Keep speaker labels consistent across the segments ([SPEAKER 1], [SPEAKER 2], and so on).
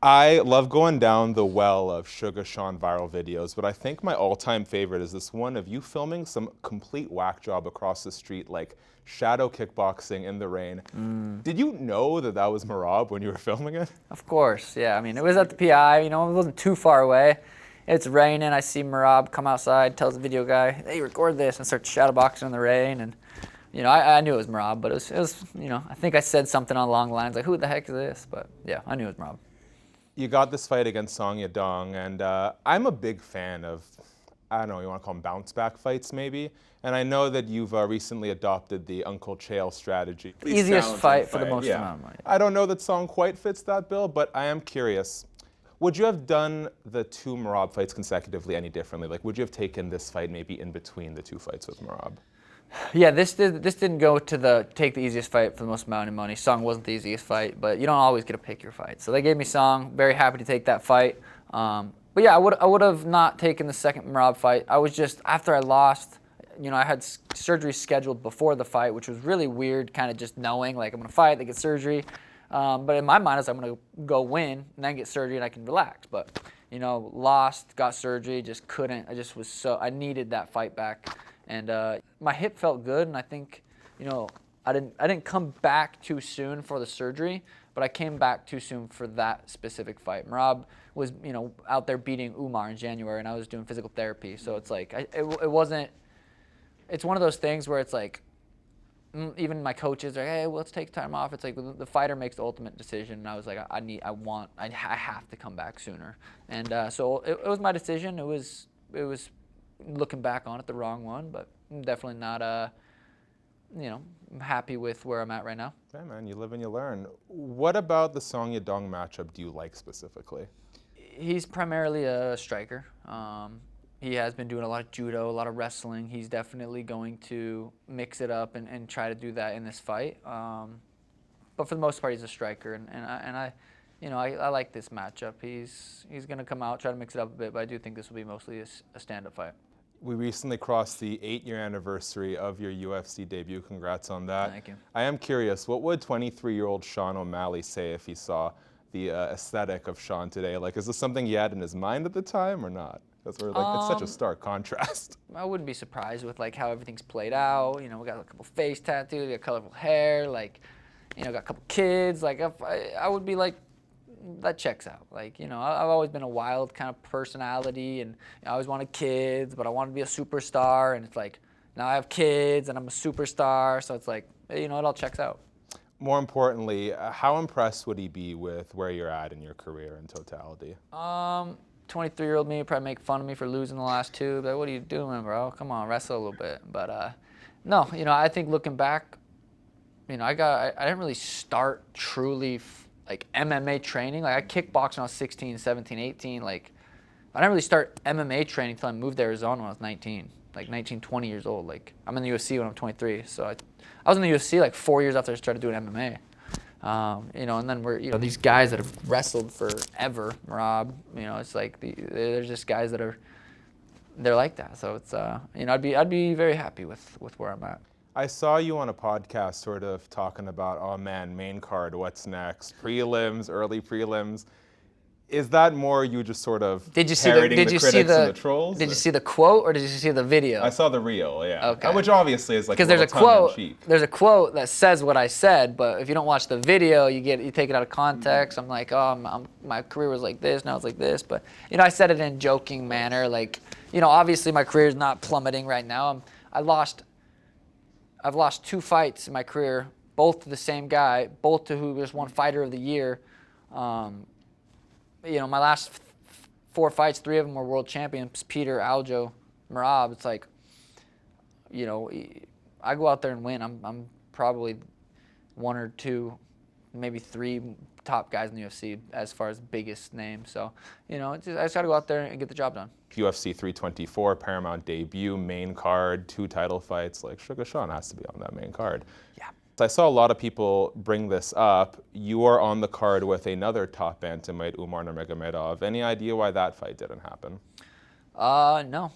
[SPEAKER 1] I love going down the well of Sugar Sean viral videos, but I think my all-time favorite is this one of you filming some complete whack job across the street, like shadow kickboxing in the rain. Did you know that that was Merab when you were filming it?
[SPEAKER 2] Of course, yeah. I mean, it was at the PI. It wasn't too far away. It's raining. I see Merab come outside, tells the video guy, "Hey, record this," and starts shadowboxing in the rain. And I knew it was Merab, but it was, I think I said something along the lines like, "Who the heck is this?" But yeah, I knew it was Merab.
[SPEAKER 1] You got this fight against Song Yadong, and I'm a big fan of, I don't know, you want to call them bounce back fights maybe? And I know that you've recently adopted the Uncle Chael strategy.
[SPEAKER 2] The easiest fight for the most amount of money.
[SPEAKER 1] I don't know that Song quite fits that bill, but I am curious. Would you have done the two Merab fights consecutively any differently? Like, would you have taken this fight maybe in between the two fights with Merab?
[SPEAKER 2] Yeah, this didn't go to take the easiest fight for the most amount of money. Song wasn't the easiest fight, but you don't always get to pick your fight. So they gave me Song. Very happy to take that fight. But yeah, I would have not taken the second Merab fight. I was just after I lost. I had surgery scheduled before the fight, which was really weird. Kind of just knowing like I'm gonna fight, they get surgery. But in my mind, I was I'm gonna go win and then get surgery and I can relax. But lost, got surgery, just couldn't. I needed that fight back. And my hip felt good, and I think, I didn't come back too soon for the surgery, but I came back too soon for that specific fight. Merab was, out there beating Umar in January, and I was doing physical therapy. So it's like it wasn't. It's one of those things where it's like, even my coaches are, hey, well, let's take time off. It's like the fighter makes the ultimate decision, and I was like, I have to come back sooner. And so it was my decision. It was looking back on it, the wrong one, but I'm definitely not, happy with where I'm at right now.
[SPEAKER 1] Yeah, man, you live and you learn. What about the Song Yadong matchup do you like specifically?
[SPEAKER 2] He's primarily a striker. He has been doing a lot of judo, a lot of wrestling. He's definitely going to mix it up and try to do that in this fight. But for the most part, he's a striker, and I like this matchup. He's going to come out, try to mix it up a bit, but I do think this will be mostly a stand-up fight.
[SPEAKER 1] We recently crossed the 8-year anniversary of your UFC debut. Congrats on that.
[SPEAKER 2] Thank you.
[SPEAKER 1] I am curious, what would 23-year-old Sean O'Malley say if he saw the aesthetic of Sean today? Like, is this something he had in his mind at the time or not? Because it's such a stark contrast.
[SPEAKER 2] I wouldn't be surprised with how everything's played out. We got a couple face tattoos, we got colorful hair, got a couple kids. I would be like, that checks out. I've always been a wild kind of personality, and I always wanted kids, but I wanted to be a superstar. And it's like, now I have kids, and I'm a superstar. So it's like, it all checks out.
[SPEAKER 1] More importantly, how impressed would he be with where you're at in your career in totality?
[SPEAKER 2] 23-year-old me would probably make fun of me for losing the last two. But what are you doing, bro? Come on, wrestle a little bit. But no, I think looking back, I didn't really start truly MMA training. I kickboxed when I was 16, 17, 18. I didn't really start MMA training until I moved to Arizona when I was 19, 19, 20 years old. I'm in the UFC when I'm 23. So I was in the UFC 4 years after I started doing MMA. And then we're, these guys that have wrestled forever, Merab, it's there's just guys that they're like that. So it's, I'd be very happy with where I'm at.
[SPEAKER 1] I saw you on a podcast sort of talking about, oh man, main card, what's next? Prelims, early prelims. Is that more you just sort of parroting the critics and the trolls?
[SPEAKER 2] Did you see the quote or did you see the video?
[SPEAKER 1] I saw the reel, yeah.
[SPEAKER 2] Okay.
[SPEAKER 1] Which obviously is
[SPEAKER 2] because there's a quote that says what I said, but if you don't watch the video, you take it out of context. I'm like, oh, my career was like this, now it's like this. But I said it in a joking manner. Obviously my career is not plummeting right now. I've lost 2 fights in my career, both to the same guy, both to who just won Fighter of the Year. My last 4 fights, 3 of them were world champions, Peter, Aljo, Merab. It's like, I go out there and win. I'm probably 1 or 2, maybe 3 top guys in the UFC as far as biggest names. So, I just got to go out there and get the job done.
[SPEAKER 1] UFC 324, Paramount debut, main card, 2 title fights. Sugar Sean has to be on that main card.
[SPEAKER 2] Yeah.
[SPEAKER 1] I saw a lot of people bring this up. You are on the card with another top bantamweight, Umar Nurmagomedov. Any idea why that fight didn't happen?
[SPEAKER 2] No.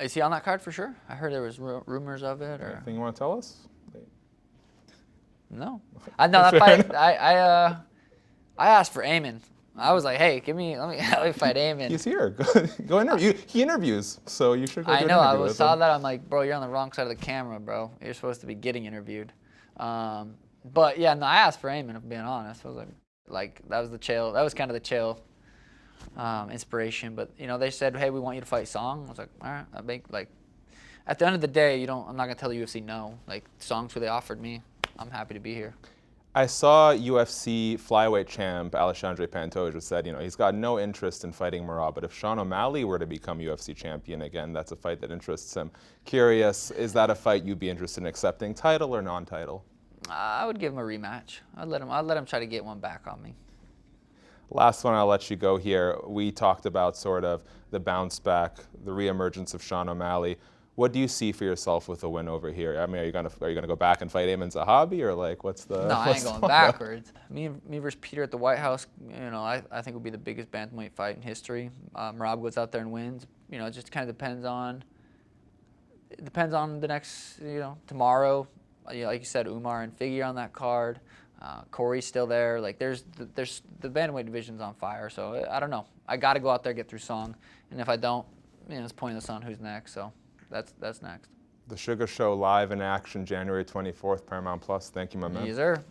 [SPEAKER 2] Is he on that card for sure? I heard there was rumors of it. Or
[SPEAKER 1] Anything you want to tell us?
[SPEAKER 2] No. I know that fight. I asked for Eamon. I was like, hey, let me fight Eamon.
[SPEAKER 1] He's here. Go interview. He interviews, so you should go do
[SPEAKER 2] I
[SPEAKER 1] an
[SPEAKER 2] know. I
[SPEAKER 1] interview with
[SPEAKER 2] saw
[SPEAKER 1] him.
[SPEAKER 2] that. I'm like, bro, you're on the wrong side of the camera, bro. You're supposed to be getting interviewed. But yeah, no, I asked for Eamon. If I'm being honest, I was like that was the chill. That was kind of the chill inspiration. But they said, hey, we want you to fight Song. I was like, all right. I think at the end of the day, I'm not gonna tell the UFC no. Like Song's who they offered me. I'm happy to be here.
[SPEAKER 1] I saw UFC flyweight champ Alexandre Pantoja said, he's got no interest in fighting Merab, but if Sean O'Malley were to become UFC champion again, that's a fight that interests him. Curious, is that a fight you'd be interested in accepting, title or non-title?
[SPEAKER 2] I would give him a rematch. I'd let him try to get one back on me.
[SPEAKER 1] Last one, I'll let you go here. We talked about sort of the bounce back, the reemergence of Sean O'Malley. What do you see for yourself with a win over here? I mean, are you gonna go back and fight Eamon Zahabi, or like what's the?
[SPEAKER 2] No, I ain't going backwards. Me versus Peter at the White House. I think will be the biggest bantamweight fight in history. Merab goes out there and wins. It just kind of depends on the next. Tomorrow. Like you said, Umar and Figure on that card. Corey's still there. Like there's the bantamweight division's on fire. So I don't know. I got to go out there, get through Song, and if I don't, it's pointless on who's next. So. That's next.
[SPEAKER 1] The Sugar Show live in action, January 24th, Paramount Plus. Thank you, my man.
[SPEAKER 2] Yes, sir.